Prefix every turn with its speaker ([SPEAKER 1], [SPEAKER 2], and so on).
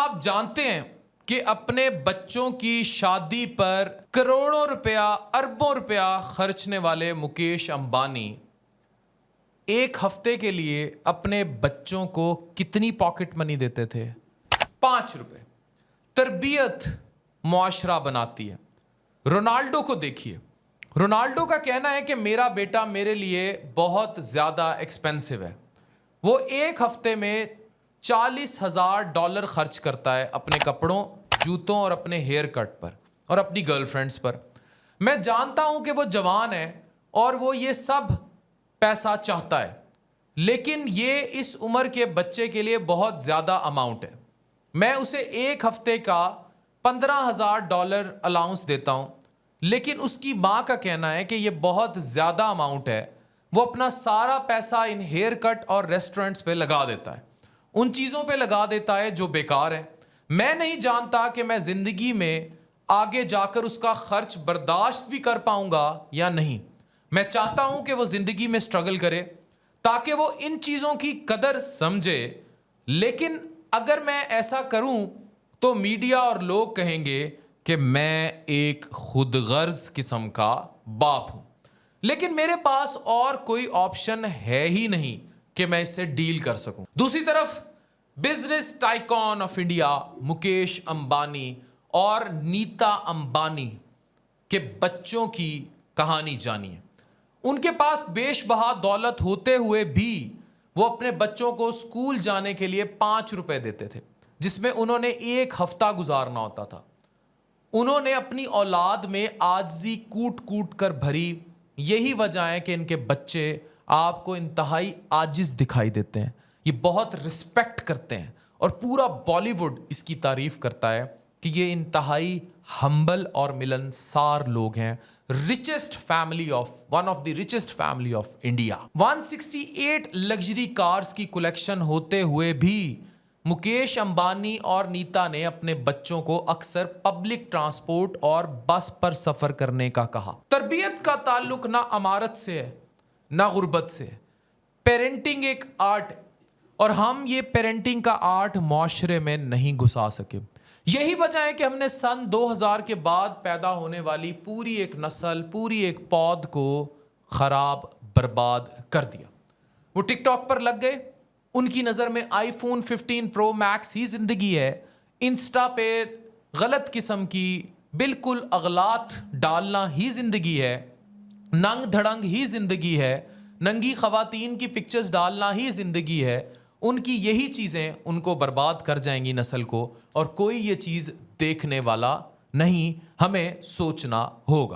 [SPEAKER 1] आप जानते हैं कि अपने बच्चों की शादी पर करोड़ों रुपया, अरबों रुपया खर्चने वाले मुकेश अंबानी एक हफ्ते के लिए अपने बच्चों को कितनी पॉकेट मनी देते थे? 5 रुपए। तरबियत मुआशरा बनाती है। रोनाल्डो को देखिए, रोनाल्डो का कहना है कि मेरा बेटा मेरे लिए बहुत ज़्यादा एक्सपेंसिव है। वो एक हफ्ते में $40,000 खर्च करता है अपने कपड़ों, जूतों और अपने हेयर कट पर और अपनी गर्लफ्रेंड्स पर। मैं जानता हूं कि वो जवान है और वो ये सब पैसा चाहता है, लेकिन ये इस उम्र के बच्चे के लिए बहुत ज़्यादा अमाउंट है। मैं उसे एक हफ्ते का $15,000 अलाउंस देता हूं, लेकिन उसकी माँ का कहना है कि ये बहुत ज़्यादा अमाउंट है। वो अपना सारा पैसा इन हेयर कट और रेस्टोरेंट्स पे लगा देता है, उन चीज़ों पे लगा देता है जो बेकार है। मैं नहीं जानता कि मैं ज़िंदगी में आगे जाकर उसका खर्च बर्दाश्त भी कर पाऊंगा या नहीं। मैं चाहता हूं कि वो ज़िंदगी में स्ट्रगल करे ताकि वो इन चीज़ों की कदर समझे, लेकिन अगर मैं ऐसा करूं तो मीडिया और लोग कहेंगे कि मैं एक खुदगर्ज किस्म का बाप हूं। लेकिन मेरे पास और कोई ऑप्शन है ही नहीं कि मैं इससे डील कर सकूं। दूसरी तरफ business tycoon of India Mukesh Ambani और नीता अंबानी के बच्चों की कहानी जानिए। उनके पास बेशबहा दौलत होते हुए भी वो अपने बच्चों को स्कूल जाने के लिए 5 रुपए देते थे, जिसमें उन्होंने एक हफ्ता गुजारना होता था। उन्होंने अपनी औलाद में आजिज़ी कूट कूट कर भरी। यही वजह है कि इनके बच्चे आपको इंतहाई आजिज़ दिखाई देते हैं। ये बहुत रिस्पेक्ट करते हैं और पूरा बॉलीवुड इसकी तारीफ करता है कि ये इंतहाई हम्बल और मिलनसार लोग हैं। One of the richest family of India. 168 luxury cars की कलेक्शन होते हुए भी मुकेश अंबानी और नीता ने अपने बच्चों को अक्सर पब्लिक ट्रांसपोर्ट और बस पर सफर करने का कहा। तरबियत का ताल्लुक ना अमारत से है ना गुर्बत से है। पेरेंटिंग एक आर्ट है और हम ये पेरेंटिंग का आर्ट माशरे में नहीं घुसा सके। यही वजह है कि हमने सन 2000 के बाद पैदा होने वाली पूरी एक नस्ल, पूरी एक पौध को खराब, बर्बाद कर दिया। वो टिकटॉक पर लग गए, उनकी नज़र में आईफोन 15 प्रो मैक्स ही ज़िंदगी है। इंस्टा पे गलत किस्म की बिल्कुल अगलात डालना ही ज़िंदगी है। नंग धड़ंग ही ज़िंदगी है। नंगी ख़वातीन की पिक्चर्स डालना ही ज़िंदगी है। उनकी यही चीज़ें उनको बर्बाद कर जाएंगी नस्ल को, और कोई ये चीज़ देखने वाला नहीं। हमें सोचना होगा।